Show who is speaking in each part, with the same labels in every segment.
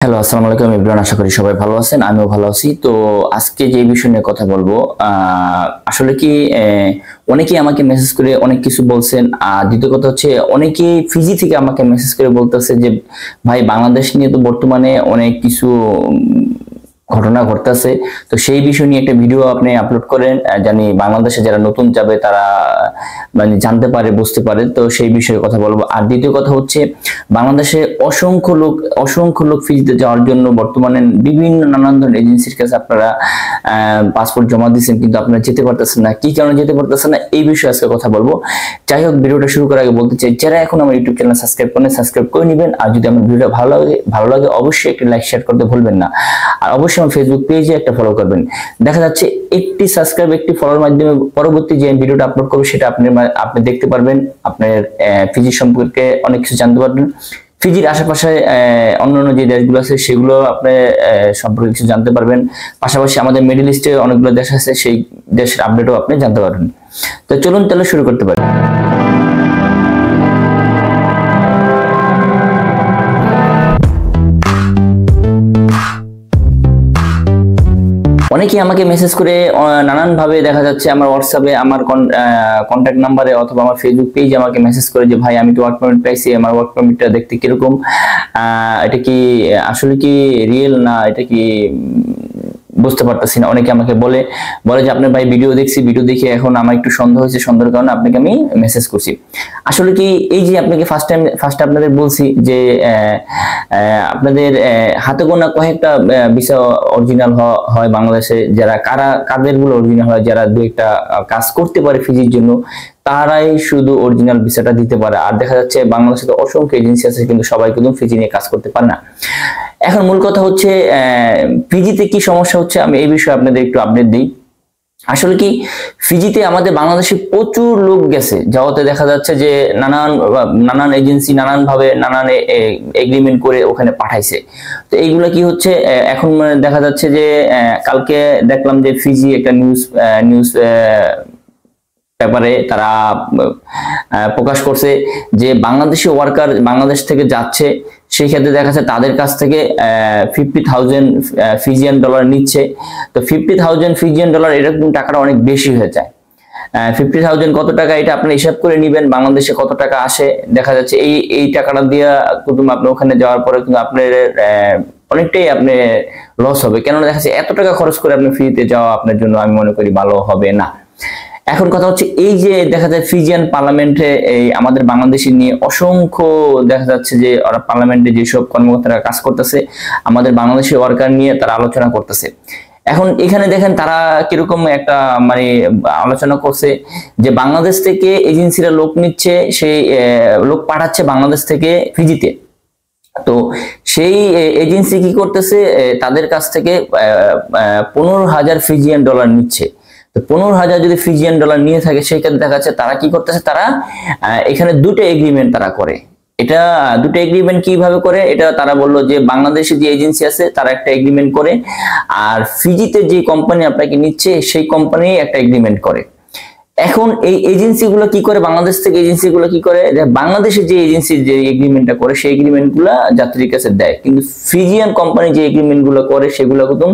Speaker 1: Hello, আসসালামু আলাইকুম everyone. আশা করি সবাই ভালো আছেন, আমিও ভালো আছি। তো আজকে যে বিষয় নিয়ে কথা বলবো, আসলে কি অনেকেই আমাকে মেসেজ করে অনেক কিছু বলছেন। আর দ্বিতীয় কথা হচ্ছে, অনেকেই ফিজি থেকে আমাকে মেসেজ করে বলতেছে যে ভাই, বাংলাদেশ নিয়ে তো বর্তমানে অনেক কিছু ঘটনা ঘটতেছে। তো সেই বিষয় নিয়ে একটা ভিডিও আপনি আপলোড করেন, জানি বাংলাদেশে যারা নতুন যাবে তারা মানে জানতে পারে, বুঝতে পারে। তো সেই বিষয়ে কথা বলবো। আর দ্বিতীয় কথা হচ্ছে, বাংলাদেশে অসংখ্য লোক ফিজিতে যাওয়ার জন্য বর্তমানে বিভিন্ন নানান ধরনের এজেন্সির কাছে আপনারা পাসপোর্ট জমা দিচ্ছেন, কিন্তু আপনারা যেতে পারতেছেন না। কি কারণে যেতে পারতেছেন না, এই বিষয়ে আজকে কথা বলবো। যাই হোক, ভিডিওটা শুরু করার আগে বলতে চাই, যারা এখন আমার ইউটিউব চ্যানেল সাবস্ক্রাইব করেন, সাবস্ক্রাইব করে নেবেন। আর যদি আমার ভিডিওটা ভালো লাগে অবশ্যই একটি লাইক শেয়ার করতে ভুলবেন না। আর অবশ্যই আমার ফেসবুক পেজে একটা ফলো করবেন। দেখা যাচ্ছে একটি সাবস্ক্রাইব, একটি ফলোর মাধ্যমে পরবর্তী যে ভিডিওটা আপলোড করবো সেটা আপনি দেখতে পারবেন। আপনার ফিজি সম্পর্কে অনেক কিছু জানতে পারবেন। ফিজির আশেপাশে অন্যান্য যে দেশগুলো আছে সেগুলো আপনি সম্পর্কে কিছু জানতে পারবেন। পাশাপাশি আমাদের মিডল ইস্টে অনেকগুলো দেশ আছে, সেই দেশের আপডেটও আপনি জানতে পারবেন। তো চলুন তাহলে শুরু করতে পারি। অনেকেই আমাকে মেসেজ করে নানান ভাবে, দেখা যাচ্ছে আমার হোয়াটসঅ্যাপে, আমার কন্ট্যাক্ট নাম্বারে অথবা আমার ফেসবুক পেজে আমাকে মেসেজ করে যে ভাই, আমি তো ওয়ার্ক পারমিট পাইছি, আমার ওয়ার্ক পারমিটটা দেখতে কিরকম, এটা কি আসলে কি রিয়েল না, এটা কি বুঝতে পারতেছি না। অনেকে আমাকে বলে যে আপনার ভাই ভিডিও দেখছি, ভিডিও দেখে এখন আমার একটু সন্দেহ হয়েছে, সন্দেহের কারণে আপনাকে আমি মেসেজ করছি। আসলে কি, এই যে আপনাকে ফার্স্ট আপনাদের বলছি যে আপনাদের হাতে গোনা কয়েকটা ভিসা অরিজিনাল হয় বাংলাদেশে। যারা কাদের গুলো অরিজিনাল হয়, যারা দু একটা কাজ করতে পারে ফিজির জন্য, তারাই শুধু অরিজিনাল ভিসাটা দিতে পারে। আর দেখা যাচ্ছে বাংলাদেশে তো অসংখ্য এজেন্সি আছে, কিন্তু সবাই কিন্তু ফিজি নিয়ে কাজ করতে পারে না। এখন মূল কথা হচ্ছে, ফিজিতে কি সমস্যা হচ্ছে, আমি এই বিষয়ে আপনাদের একটু আপডেট দিই। আসলে কি, ফিজিতে আমাদের বাংলাদেশে প্রচুর লোক গেছে, যাওয়াতে দেখা যাচ্ছে যে নানান এজেন্সি নানান ভাবে নানান এগ্রিমেন্ট করে ওখানে পাঠাইছে। তো এইগুলা কি হচ্ছে, এখন দেখা যাচ্ছে যে কালকে দেখলাম যে ফিজি একটা নিউজ ব্যাপারে তারা প্রকাশ করছে যে বাংলাদেশি ওয়ার্কার বাংলাদেশ থেকে যাচ্ছে, সেই ক্ষেত্রে দেখা যাচ্ছে তাদের কাছ থেকে 50,000 ফিজিয়ান ডলার নিচ্ছে। তো 50,000 ফিজিয়ান ডলার, এরকম টাকাটা অনেক বেশি হয়ে যায়। 50,000 কত টাকা, এটা আপনি হিসাব করে নিবেন বাংলাদেশে কত টাকা আসে। দেখা যাচ্ছে এই টাকাটা দিয়ে আপনি ওখানে যাওয়ার পরে কিন্তু আপনার অনেকটাই আপনি লস হবে। কেননা দেখা যাচ্ছে এত টাকা খরচ করে আপনি ফ্রিতে যাওয়া আপনার জন্য আমি মনে করি ভালো হবে না। এখন কথা হচ্ছে, এই যে দেখা যায় ফিজিয়ান পার্লামেন্টে এই আমাদের বাংলাদেশি নিয়ে অসংখ্য, দেখা যাচ্ছে যে ওরা পার্লামেন্টে যেসব কর্মকর্তারা কাজ করতেছে আমাদের বাংলাদেশি ওয়ার্কার নিয়ে তারা আলোচনা করতেছে। এখন এখানে দেখেন তারা কিরকম একটা মানে আলোচনা করছে যে বাংলাদেশ থেকে এজেন্সিরা লোক নিচ্ছে, সেই লোক পাঠাচ্ছে বাংলাদেশ থেকে ফিজিতে। তো সেই এজেন্সি কি করতেছে, তাদের কাছ থেকে 15,000 ফিজিয়ান ডলার নিচ্ছে। তো 15,000 যদি ফিজিয়ান ডলার নিয়ে থাকে, সেই ক্ষেত্রে দেখা যাচ্ছে তারা কি করতেছে, তারা এখানে দুটো এগ্রিমেন্ট তারা করে। এটা দুটো এগ্রিমেন্ট কিভাবে করে, এটা তারা বললো যে বাংলাদেশে যে এজেন্সি আছে তারা একটা এগ্রিমেন্ট করে, আর ফিজিতে যে কোম্পানি আপনাকে নিচ্ছে সেই কোম্পানি একটা এগ্রিমেন্ট করে। এখন এই এজেন্সিগুলো কি করে, বাংলাদেশ থেকে এজেন্সিগুলো কি করে, বাংলাদেশে যে এজেন্সি যে এগ্রিমেন্টটা করে সেই এগ্রিমেন্টগুলো যাত্রীর কাছে দেয়, কিন্তু ফিজিয়ান কোম্পানি যে এগ্রিমেন্টগুলো করে সেগুলো কিন্তু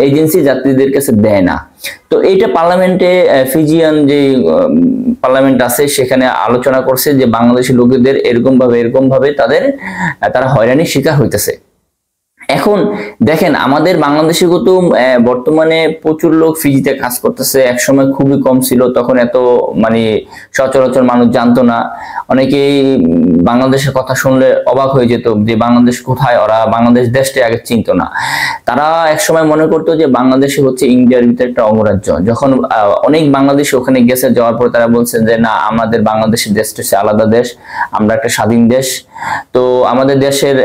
Speaker 1: এজেন্সি যাত্রীদের কাছে দেয় না। তো এইটা পার্লামেন্টে, ফিজিয়ান যে পার্লামেন্ট আছে সেখানে আলোচনা করছে যে বাংলাদেশি লোকেদের এরকম ভাবে তারা হয়রানির শিকার হইতেছে। এখন দেখেন, আমাদের বাংলাদেশে কিন্তু বর্তমানে প্রচুর লোক ফিজিতে কাজ করতেছে। একসময় খুবই কম ছিল, তখন এত মানে সচরাচর মানুষ জানতো না। অনেকেই বাংলাদেশের কথা শুনলে অবাক হয়ে যেত যে বাংলাদেশ কোথায়, ওরা বাংলাদেশ দেশটা আগে চিনতো না। তারা একসময় মনে করতো যে বাংলাদেশে হচ্ছে ইন্ডিয়ার ভিতরে একটা অঙ্গরাজ্য। যখন অনেক বাংলাদেশি ওখানে গেছে, যাওয়ার পর তারা বলছে যে না, আমাদের বাংলাদেশের দেশটা হচ্ছে আলাদা দেশ, আমরা একটা স্বাধীন দেশ। তো আমাদের দেশের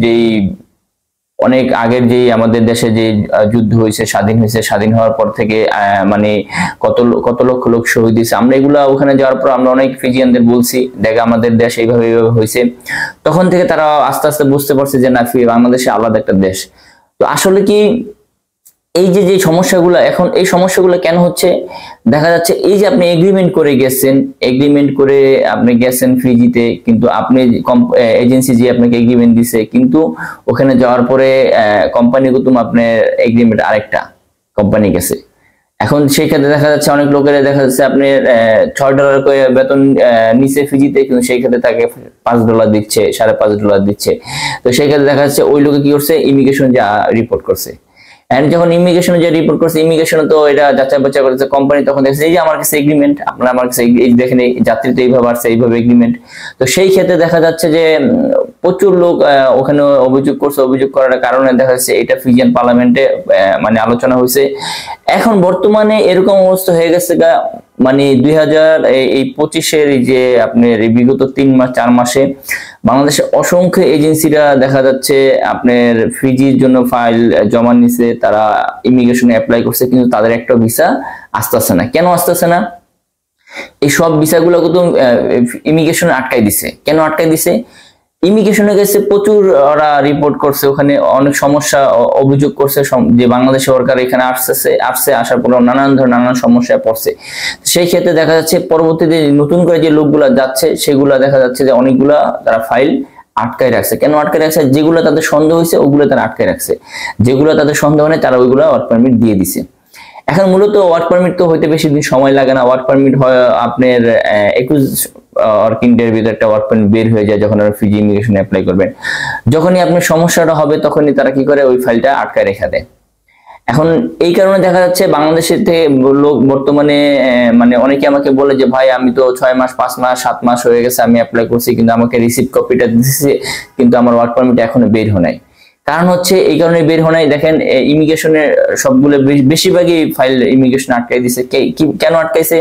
Speaker 1: যেই অনেক আগের যে আমাদের দেশে যে যুদ্ধ হয়েছে, স্বাধীন হওয়ার পর থেকে মানে কত লক্ষ লোক শহীদ হয়েছে, আমরা এগুলা ওখানে যাওয়ার পর আমরা অনেক ফিজিয়ানদের বলছি দেখ আমাদের দেশ এইভাবে হয়েছে। তখন থেকে তারা আস্তে আস্তে বুঝতে পারছে যে না, বাংলাদেশে আলাদা একটা দেশ। তো আসলে কি, এই যে যে সমস্যাগুলো, এখন এই সমস্যাগুলো কেন হচ্ছে? দেখা যাচ্ছে এই যে আপনি এগ্রিমেন্ট করে গেছেন, এগ্রিমেন্ট করে আপনি গেছেন ফিজিতে, কিন্তু আপনি এজেন্সি যে আপনাকে এগ্রিমেন্ট দিছে, কিন্তু ওখানে যাওয়ার পরে কোম্পানি কুতুম আপনার এগ্রিমেন্ট আরেকটা কোম্পানি গেছে। এখন সেই ক্ষেত্রে দেখা যাচ্ছে অনেক লোকের দেখা যাচ্ছে আপনি $6 করে বেতন নিচে ফিজিতে, কিন্তু সেই ক্ষেত্রে তাকে $5 দিচ্ছে, $5.5 দিচ্ছে। তো সেই ক্ষেত্রে দেখা যাচ্ছে ওই লোকে কি করছে, ইমিগ্রেশন যা রিপোর্ট করছে। এন্ড যখন ইমিগ্রেশনে যে রিপোর্ট করছে, ইমিগ্রেশনে তো এটা যাচাই বাছাই করেছে কোম্পানি, তখন দেখছে এই যে আমার কাছে এগ্রিমেন্ট, আপনার আমার কাছে এই দেখেন এই যাত্রী তো এইভাবে আসছে, এইভাবে এগ্রিমেন্ট। তো সেই ক্ষেত্রে দেখা যাচ্ছে যে প্রচুর লোক ওখানে অভিযোগ করছে, অভিযোগ করার কারণে দেখা যাচ্ছে এটা ফিজিয়ান পার্লামেন্টে মানে আলোচনা হয়েছে। এখন বর্তমানে এরকম অবস্থা হয়ে গেছে মানে 2025-এর যে আপনার বিগত 3-4 মাসে বাংলাদেশে অসংখ্য এজেন্সিরা দেখা যাচ্ছে আপনার ফিজির জন্য ফাইল জমা নিছে, তারা ইমিগ্রেশনে অ্যাপ্লাই করছে, কিন্তু তাদের একটা ভিসা আসতেছে না। কেন আসতেছে না? এই সব ভিসাগুলো কিন্তু ইমিগ্রেশনে আটকাই দিছে। কেন আটকাই দিছে? ইমিগ্রেশনে গেছে, প্রচুর ওরা রিপোর্ট করছে, ওখানে অনেক সমস্যা অভিযোগ করছে যে বাংলাদেশ সরকার এখানে আসছে, আসার পর নানান সমস্যায় পড়ছে। সেই ক্ষেত্রে দেখা যাচ্ছে পরবর্তীতে নতুন করে যে লোকগুলা যাচ্ছে, সেগুলা দেখা যাচ্ছে যে অনেকগুলা তারা ফাইল আটকায় রাখছে। কেন আটকায় রাখছে? যেগুলো তাদের সন্দেহ হয়েছে ওগুলো তারা আটকায় রাখছে, যেগুলো তাদের সন্দেহ নেই তারা ওইগুলো ওয়ার্ক পারমিট দিয়ে দিছে। এখন মূলত ওয়ার্ক পারমিট তো হইতে বেশি দিন সময় লাগে না। ওয়ার্ক পারমিট হয় আপনার 21 ওয়ার্কিং ডের ভিতরে একটা ওয়ার্ক পারমিট বের হয়ে যায় যখন আপনি ফিজি ইমিগ্রেশনে অ্যাপ্লাই করবেন। যখনই আপনার সমস্যাটা হবে তখনই তারা কি করে, ওই ফাইলটা আটকায় রেখে দেয়। এখন এই কারণে দেখা যাচ্ছে বাংলাদেশের থেকে লোক বর্তমানে মানে অনেকে আমাকে বলে যে ভাই আমি তো 6 মাস 5 মাস 7 মাস হয়ে গেছে আমি অ্যাপ্লাই করছি, কিন্তু আমাকে রিসিপ্ট কপিটা দিচ্ছে, কিন্তু আমার ওয়ার্ক পারমিট এখনো বের হয় নাই। কারণ হচ্ছে এই কারণে বের হয় নাই, দেখেন ইমিগ্রেশনের সবগুলো বেশিরভাগই ফাইল ইমিগ্রেশন আটকাই দিছে। কেন আটকাইছে?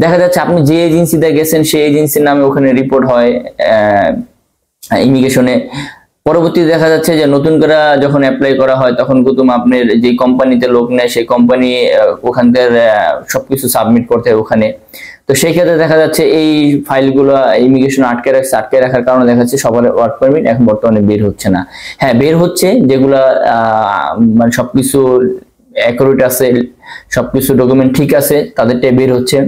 Speaker 1: দেখা যাচ্ছে আপনি যে এজেন্সিতে গেছেন সেই এজেন্সির নামে ওখানে রিপোর্ট হয় ইমিগ্রেশনে। পরবর্তীতে দেখা যাচ্ছে যে নতুন করে যখন অ্যাপ্লাই করা হয় তখন কুতুম আপনার যে কোম্পানিতে লোক নেয় সেই কোম্পানি ওখানকার সবকিছু সাবমিট করতে হয় ওখানে। তো সেই ক্ষেত্রে দেখা যাচ্ছে এই ফাইলগুলো ইমিগ্রেশন আটকে রাখার কারণে দেখা যাচ্ছে সবার ওয়ার্ক পারমিট এখন বর্তমানে বের হচ্ছে না। হ্যাঁ, বের হচ্ছে, যেগুলা মানে সবকিছু অ্যাকুরেট আছে, সবকিছু ডকুমেন্ট ঠিক আছে, তাদেরটাই বের হচ্ছে।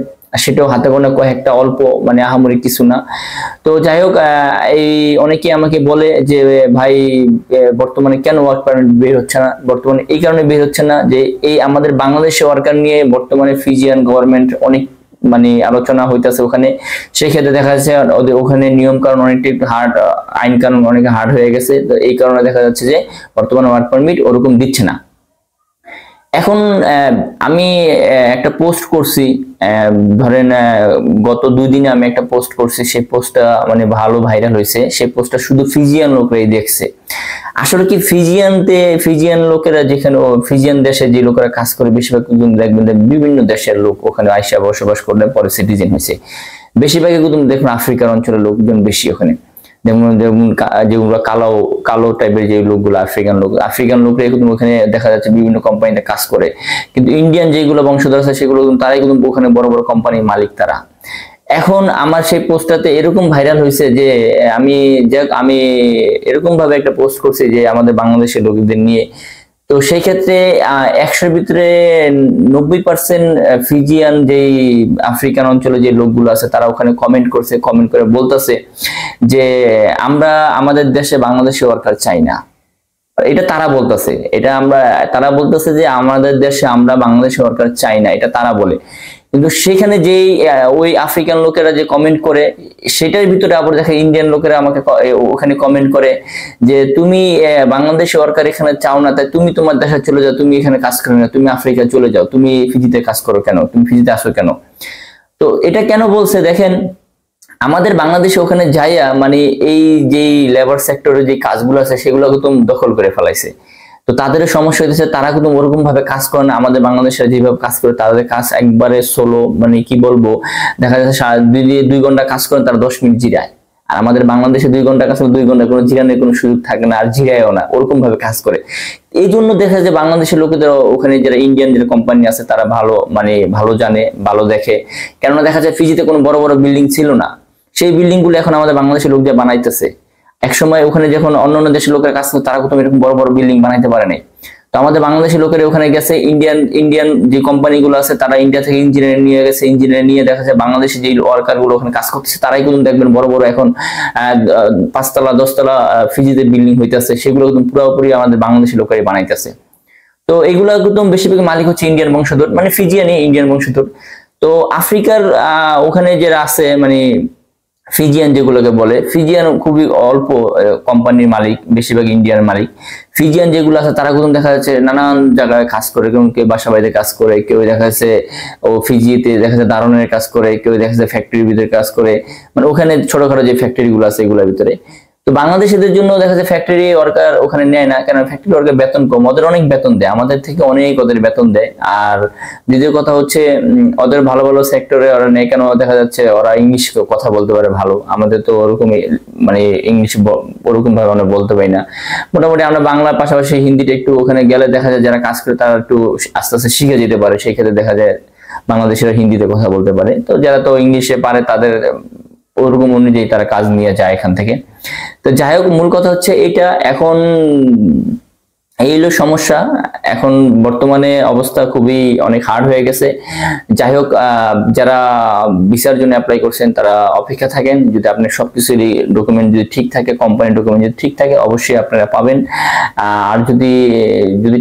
Speaker 1: সেটাও হাতে গোনা কয়েকটা, অল্প, মানে আহামরি কিছু না। তো যাই হোক, এই অনেকে আমাকে বলে যে ভাই বর্তমানে কেন ওয়ার্ক পারমিট বের হচ্ছে না? বর্তমানে এই কারণে বের হচ্ছে না যে এই আমাদের বাংলাদেশে ওয়ার্কার নিয়ে বর্তমানে ফিজিয়ান গভর্নমেন্ট অনেক মানে আলোচনা হইতেছে ওখানে। সেই ক্ষেত্রে দেখা যাচ্ছে ওখানে নিয়ম কানুন অনেকটা হার্ড, আইন কানুন অনেক হার্ড হয়ে গেছে। তো এই কারণে দেখা যাচ্ছে যে বর্তমানে ওয়ার্ক পারমিট ওরকম দিচ্ছে না। এখন আমি একটা পোস্ট করছি, ধরেন গত 2 দিনে আমি একটা পোস্ট করছি, সেই পোস্টটা মানে ভালো ভাইরাল হয়েছে। সেই পোস্টটা শুধু ফিজিয়ান লোকরাই দেখছে। আসলে কি ফিজিয়ান লোকেরা, যেখানে ফিজিয়ান দেশে যে লোকেরা কাজ করে বেশিরভাগ দেখবেন বিভিন্ন দেশের লোক ওখানে আইসা বসবাস করলে পরে সিটিজেন হয়েছে। বেশিরভাগই কিন্তু দেখুন আফ্রিকার অঞ্চলের লোকজন বেশি ওখানে, যেগুলো কালো টাইপের যে লোকগুলো আফ্রিকান লোকরা কিন্তু ওখানে দেখা যাচ্ছে বিভিন্ন কোম্পানিতে কাজ করে। কিন্তু ইন্ডিয়ান যেগুলো বংশধর আছে সেগুলো তারাই কিন্তু ওখানে বড় বড় কোম্পানির মালিক তারা। এখন আমার সেই পোস্টটাতে এরকম ভাইরাল হয়েছে যে আমি এরকম ভাবে একটা পোস্ট করছি যে আমাদের বাংলাদেশের লোকদের নিয়ে। তো সেই ক্ষেত্রে 100-র ভিতরে 90% ফিজিয়ান যেই আফ্রিকান অঞ্চলে যে লোকগুলো আছে তারা ওখানে কমেন্ট করে বলতেছে যে আমরা আমাদের দেশে বাংলাদেশি ওয়ার্কার চাই না। এটা তারা বলতেছে যে আমাদের দেশে আমরা বাংলাদেশি ওয়ার্কার চাই না, এটা তারা বলে। কিন্তু সেখানে যেই ওই আফ্রিকান লোকেরা যে কমেন্ট করে সেটার ভিতরে আবার দেখে ইন্ডিয়ান লোকেরা আমাকে ওখানে কমেন্ট করে যে তুমি বাংলাদেশি ওয়ার্কার এখানে চাও না, তাই তুমি তোমার দেশে চলে যাও, তুমি এখানে কাজ করো না, তুমি আফ্রিকা চলে যাও, তুমি ফিজিতে কাজ করো কেন, তুমি ফিজিতে আসো কেন? তো এটা কেন বলছে দেখেন, আমাদের বাংলাদেশে ওখানে যাইয়া মানে এই যে লেবার সেক্টরে যে কাজগুলো আছে সেগুলো কিন্তু দখল করে ফেলাইছে। তো তাদের সমস্যা হইতেছে, তারা কিন্তু ওরকম ভাবে কাজ করে না। আমাদের বাংলাদেশে যেভাবে কাজ করে তাদের কাজ একবারে সোলো, মানে কি বলবো, দেখা যাচ্ছে 2 ঘন্টা কাজ করেন তারা 10 মিনিট জিরায়। আর আমাদের বাংলাদেশে 2 ঘন্টা কাজ করে 2 ঘন্টা কোনো জিরানোর কোনো সুযোগ থাকে না, আর জিরায়ও না, ওরকম ভাবে কাজ করে। এই জন্য দেখা যায় বাংলাদেশের লোকেদের ওখানে যারা ইন্ডিয়ান যে কোম্পানি আছে তারা ভালো জানে, ভালো দেখে। কেননা দেখা যায় ফিজিতে কোনো বড় বড় বিল্ডিং ছিল না, সেই বিল্ডিং গুলো এখন আমাদের বাংলাদেশের লোক দিয়ে বানাইতেছে। একসময় ওখানে যখন অন্যান্য দেশের লোকের কাজ করতো তারা কোথাও এরকম বড় বড় বিল্ডিং বানাইতে পারে নাই। তো আমাদের বাংলাদেশি লোকেরা ওখানে গেছে, ইন্ডিয়ান যে কোম্পানিগুলো আছে তারা ইন্ডিয়া থেকে ইঞ্জিনিয়ার নিয়ে গেছে, ইঞ্জিনিয়ার নিয়ে দেখা যায় বাংলাদেশি যে ওয়ার্কার গুলো ওখানে কাজ করতেছে তারাই কিন্তু দেখবেন বড় বড় এখন 5 তলা 10 তলা ফিজিতে বিল্ডিং হইতেছে, সেগুলো একদম পুরোপুরি আমাদের বাংলাদেশি লোকেরাই বানাইতেছে। তো এগুলো একদম বেশিরভাগ মালিক হচ্ছে ইন্ডিয়ান বংশোদ্ভূত, মানে ফিজিয়ানি ইন্ডিয়ান বংশোদ্ভূত। তো আফ্রিকার ওখানে যারা আছে মানে ফিজিয়ান যেগুলোকে বলে, ফিজিয়ান খুবই অল্প কোম্পানির মালিক, বেশিরভাগ ইন্ডিয়ান মালিক। ফিজিয়ান যেগুলো আছে তারা কিন্তু দেখা যাচ্ছে নানান জায়গায় কাজ করে, কেউ বাসা বাড়িতে কাজ করে, কেউ দেখা যাচ্ছে ও ফিজিতে দেখা যাচ্ছে দারণের কাজ করে, কেউ দেখা যাচ্ছে ফ্যাক্টরির ভিতরে কাজ করে, মানে ওখানে ছোটখাটো যে ফ্যাক্টরি গুলো আছে এগুলোর ভিতরে। তো বাংলাদেশিদের জন্য দেখা যাচ্ছে ফ্যাক্টরি ওয়ার্কার ওখানে নেয় না, কারণ ফ্যাক্টরি ওয়ার্কার বেতন কম, ওদের অনেক বেতন দেয়, আমাদের থেকে অনেক ওদের বেতন দেয়। আর দ্বিতীয় কথা হচ্ছে ওদের ভালো ভালো সেক্টরে ওরা নেয়, কেন দেখা যাচ্ছে ওরা ইংলিশ কথা বলতে পারে ভালো, আমাদের তো ওরকম মানে ইংলিশ ওরকম ভাবে আমরা বলতে পারি না। মোটামুটি আমরা বাংলার পাশাপাশি হিন্দিটা একটু ওখানে গেলে দেখা যায় যারা কাজ করে তারা একটু আস্তে আস্তে শিখে যেতে পারে, সেই ক্ষেত্রে দেখা যায় বাংলাদেশিরা হিন্দিতে কথা বলতে পারে। তো যারা তো ইংলিশে পারে তাদের ওরকম অনুযায়ী তারা কাজ নিয়ে যায় এখান থেকে। তো যাই হোক, মূল কথা হচ্ছে এটা এখন এই হলো সমস্যা। এখন বর্তমানে অবস্থা খুবই অনেক হার্ড হয়ে গেছে। যাই হোক, যারা ভিসার জন্য অ্যাপ্লাই করছেন তারা অপেক্ষা থাকেন, যদি আপনার সবকিছু ডকুমেন্ট যদি ঠিক থাকে, কোম্পানির ডকুমেন্ট যদি ঠিক থাকে অবশ্যই আপনারা পাবেন। আর যদি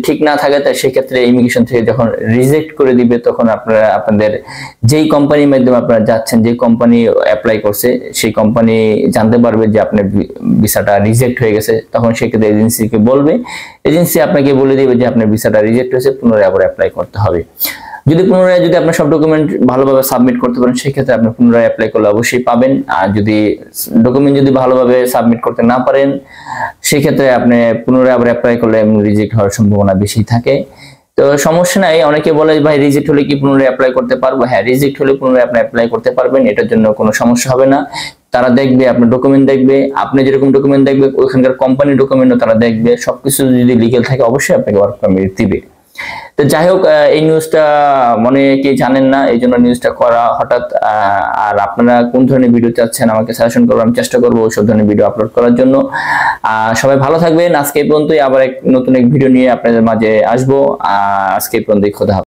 Speaker 1: ঠিক না থাকে তাহলে সেক্ষেত্রে ইমিগ্রেশন থেকে যখন রিজেক্ট করে দিবে তখন আপনারা আপনাদের যেই কোম্পানির মাধ্যমে আপনারা যাচ্ছেন, যে কোম্পানি অ্যাপ্লাই করছে সেই কোম্পানি জানতে পারবে যে আপনার ভিসাটা রিজেক্ট হয়ে গেছে, তখন সেক্ষেত্রে এজেন্সিকে বলবে, এজেন্সি আপনাকে বলে দিবে যে আপনার ভিসাটা রিজেক্ট হয়েছে, পুনরায় আবার অ্যাপ্লাই করতে হবে। যদি আপনার সব ডকুমেন্ট ভালোভাবে সাবমিট করতে পারেন সেক্ষেত্রে আপনি পুনরায় অ্যাপ্লাই করলে অবশ্যই পাবেন। আর যদি ডকুমেন্ট ভালোভাবে সাবমিট করতে না পারেন সেক্ষেত্রে আপনি পুনরায় আবার অ্যাপ্লাই করলে রিজেক্ট হওয়ার সম্ভাবনা বেশি থাকে। তো সমস্যা নাই, অনেকে বলে ভাই রিজেক্ট হলে কি পুনরায় অ্যাপ্লাই করতে পারবো? হ্যাঁ, রিজেক্ট হলে পুনরায় আপনি অ্যাপ্লাই করতে পারবেন, এটার জন্য কোনো সমস্যা হবে না। তারা দেখবে আপনার ডকুমেন্ট, দেখবে আপনি যেরকম ডকুমেন্ট দেখবে ওখানকার কোম্পানির ডকুমেন্টও তারা দেখবে, সবকিছু যদি লিগ্যাল থাকে অবশ্যই আপনাকে ওয়ার্ক পারমিট দিবে। তো যাই হোক, এই নিউজটা অনেকে জানেন না, এই জন্য নিউজটা করা হঠাৎ। আর আপনারা কোন ধরনের ভিডিও চাচ্ছেন আমাকে সাজেশন করবেন, আমি চেষ্টা করবো ওই সব ধরনের ভিডিও আপলোড করার জন্য। সবাই ভালো থাকবেন। আজকে এই পর্যন্তই, আবার নতুন এক ভিডিও নিয়ে আপনাদের মাঝে আসবো। আজকে এই পর্যন্তই, খোদা হাফেজ।